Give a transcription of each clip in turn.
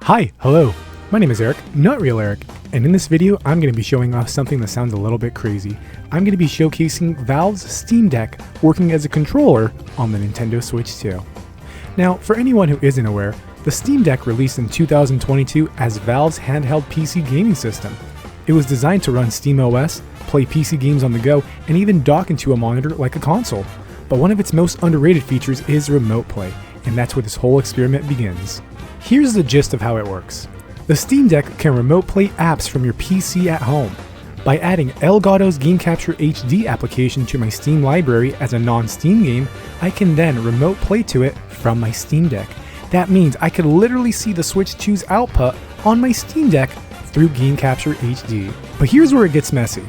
Hi, hello, my name is Eric, not real Eric, and in this video I'm going to be showing off something that sounds a little bit crazy. I'm going to be showcasing Valve's Steam Deck working as a controller on the Nintendo Switch 2. Now, for anyone who isn't aware, the Steam Deck released in 2022 as Valve's handheld PC gaming system. It was designed to run SteamOS, play PC games on the go, and even dock into a monitor like a console. But one of its most underrated features is remote play, and that's where this whole experiment begins. Here's the gist of how it works. The Steam Deck can remote play apps from your PC at home. By adding Elgato's Game Capture HD application to my Steam library as a non-Steam game, I can then remote play to it from my Steam Deck. That means I could literally see the Switch 2's output on my Steam Deck through Game Capture HD. But here's where it gets messy.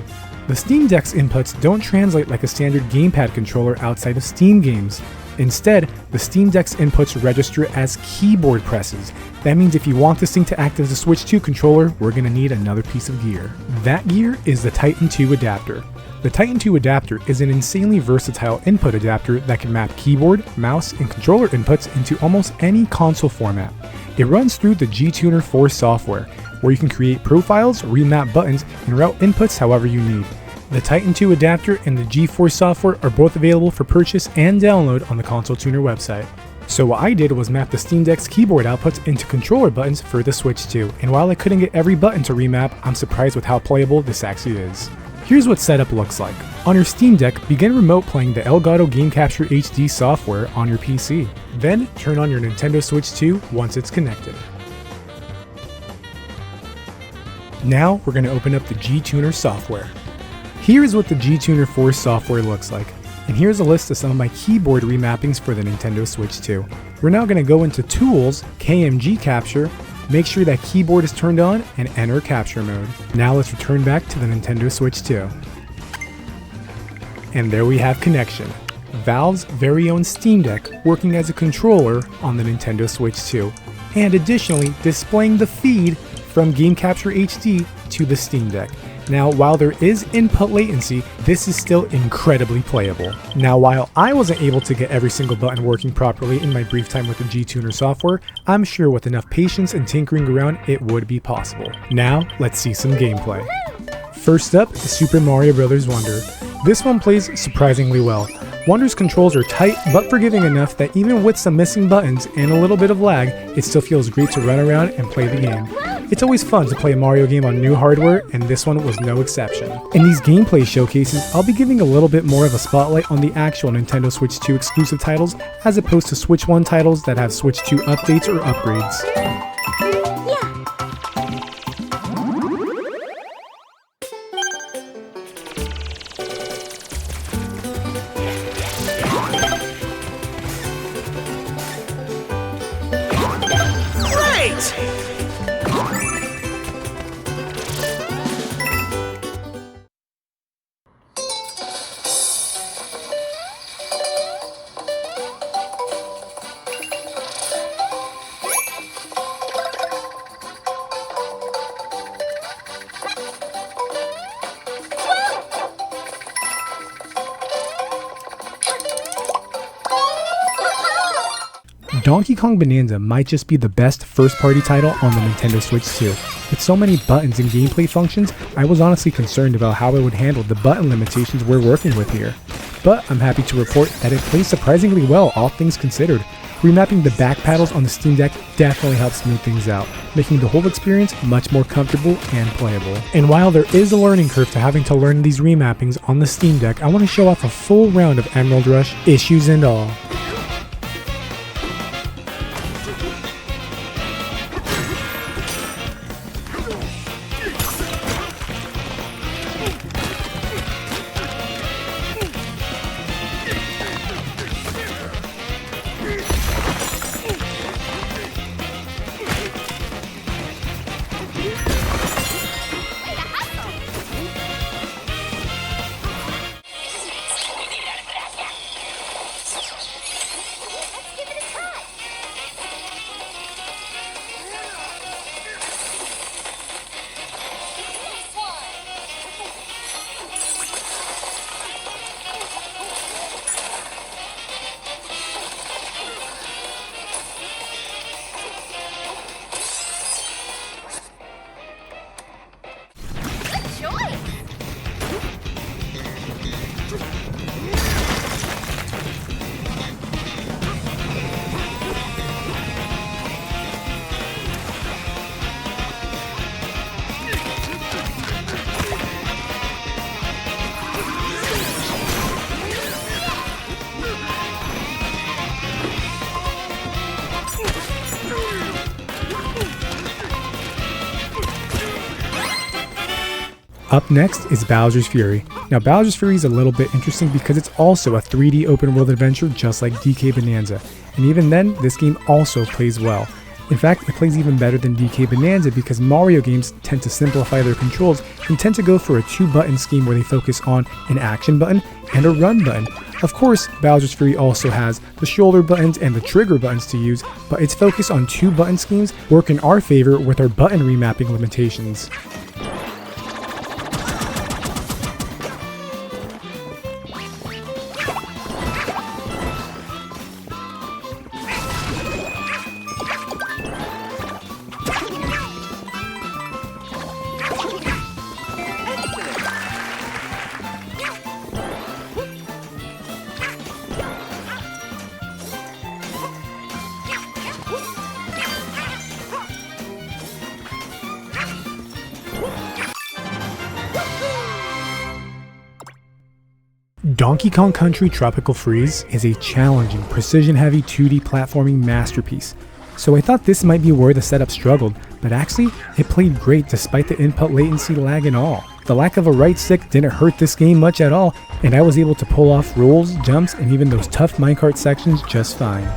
The Steam Deck's inputs don't translate like a standard gamepad controller outside of Steam games. Instead, the Steam Deck's inputs register as keyboard presses. That means if you want this thing to act as a Switch 2 controller, we're going to need another piece of gear. That gear is the Titan 2 adapter. The Titan 2 adapter is an insanely versatile input adapter that can map keyboard, mouse, and controller inputs into almost any console format. It runs through the G-Tuner 4 software, where you can create profiles, remap buttons, and route inputs however you need. The Titan 2 adapter and the G-Force software are both available for purchase and download on the Console Tuner website. So what I did was map the Steam Deck's keyboard outputs into controller buttons for the Switch 2, and while I couldn't get every button to remap, I'm surprised with how playable this actually is. Here's what setup looks like. On your Steam Deck, begin remote playing the Elgato Game Capture HD software on your PC. Then turn on your Nintendo Switch 2 once it's connected. Now we're going to open up the G-Tuner software. Here's what the G-Tuner 4 software looks like, and here's a list of some of my keyboard remappings for the Nintendo Switch 2. We're now going to go into Tools, KMG Capture, make sure that keyboard is turned on, and enter capture mode. Now let's return back to the Nintendo Switch 2. And there we have connection. Valve's very own Steam Deck working as a controller on the Nintendo Switch 2, and additionally displaying the feed from Game Capture HD to the Steam Deck. Now, while there is input latency, this is still incredibly playable. Now, while I wasn't able to get every single button working properly in my brief time with the G-Tuner software, I'm sure with enough patience and tinkering around, it would be possible. Now, let's see some gameplay. First up is Super Mario Bros. Wonder. This one plays surprisingly well. Wonder's controls are tight but forgiving enough that even with some missing buttons and a little bit of lag, it still feels great to run around and play the game. It's always fun to play a Mario game on new hardware, and this one was no exception. In these gameplay showcases, I'll be giving a little bit more of a spotlight on the actual Nintendo Switch 2 exclusive titles, as opposed to Switch 1 titles that have Switch 2 updates or upgrades. Donkey Kong Bananza might just be the best first-party title on the Nintendo Switch 2. With so many buttons and gameplay functions, I was honestly concerned about how it would handle the button limitations we're working with here. But I'm happy to report that it plays surprisingly well, all things considered. Remapping the back paddles on the Steam Deck definitely helps smooth things out, making the whole experience much more comfortable and playable. And while there is a learning curve to having to learn these remappings on the Steam Deck, I want to show off a full round of Emerald Rush, issues and all. Up next is Bowser's Fury. Now Bowser's Fury is a little bit interesting because it's also a 3D open world adventure just like DK Bananza, and even then this game also plays well. In fact, it plays even better than DK Bananza because Mario games tend to simplify their controls and tend to go for a 2-button scheme where they focus on an action button and a run button. Of course, Bowser's Fury also has the shoulder buttons and the trigger buttons to use, but its focus on 2-button schemes work in our favor with our button remapping limitations. Donkey Kong Country Tropical Freeze is a challenging, precision-heavy 2D platforming masterpiece, so I thought this might be where the setup struggled, but actually, it played great despite the input latency lag and all. The lack of a right stick didn't hurt this game much at all, and I was able to pull off rolls, jumps, and even those tough minecart sections just fine.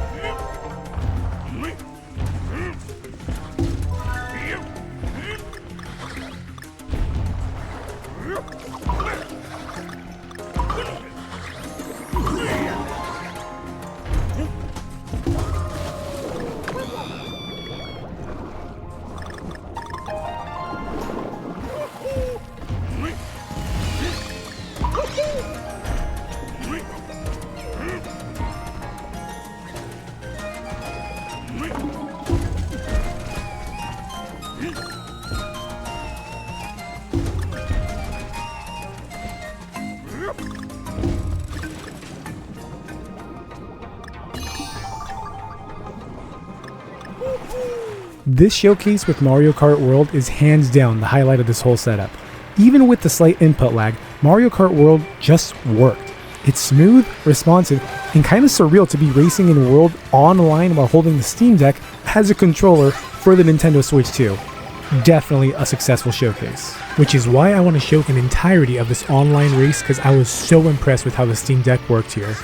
This showcase with Mario Kart World is hands down the highlight of this whole setup. Even with the slight input lag, Mario Kart World just worked. It's smooth, responsive, and kind of surreal to be racing in World online while holding the Steam Deck as a controller for the Nintendo Switch 2. Definitely a successful showcase. Which is why I want to show an entirety of this online race because I was so impressed with how the Steam Deck worked here.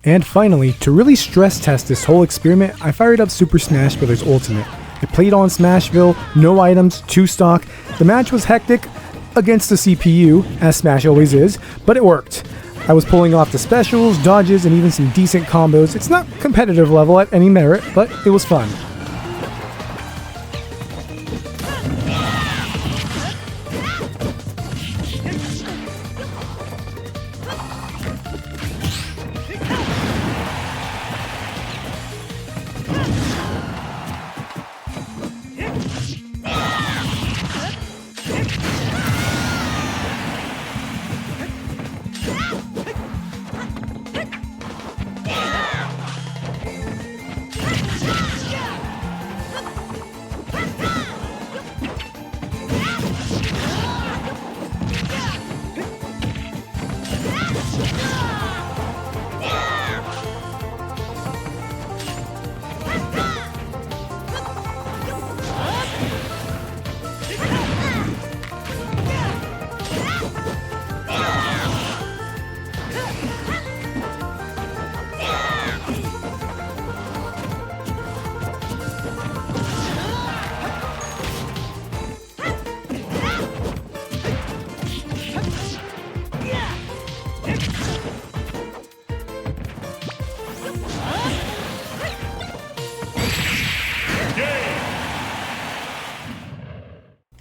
And finally, to really stress test this whole experiment, I fired up Super Smash Bros. Ultimate. It played on Smashville, no items, 2 stock. The match was hectic against the CPU, as Smash always is, but it worked. I was pulling off the specials, dodges, and even some decent combos. It's not competitive level at any merit, but it was fun.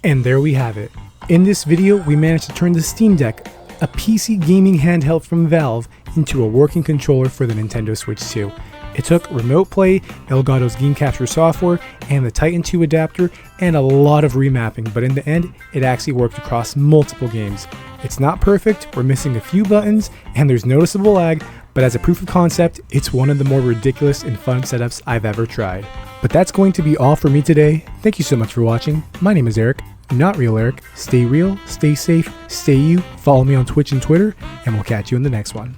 And there we have it. In this video, we managed to turn the Steam Deck, a PC gaming handheld from Valve, into a working controller for the Nintendo Switch 2. It took remote play, Elgato's game capture software, and the Titan 2 adapter, and a lot of remapping, but in the end, it actually worked across multiple games. It's not perfect, we're missing a few buttons, and there's noticeable lag, but as a proof of concept, it's one of the more ridiculous and fun setups I've ever tried. But that's going to be all for me today. Thank you so much for watching. My name is Eric, not Real Eric. Stay real, stay safe, stay you. Follow me on Twitch and Twitter, and we'll catch you in the next one.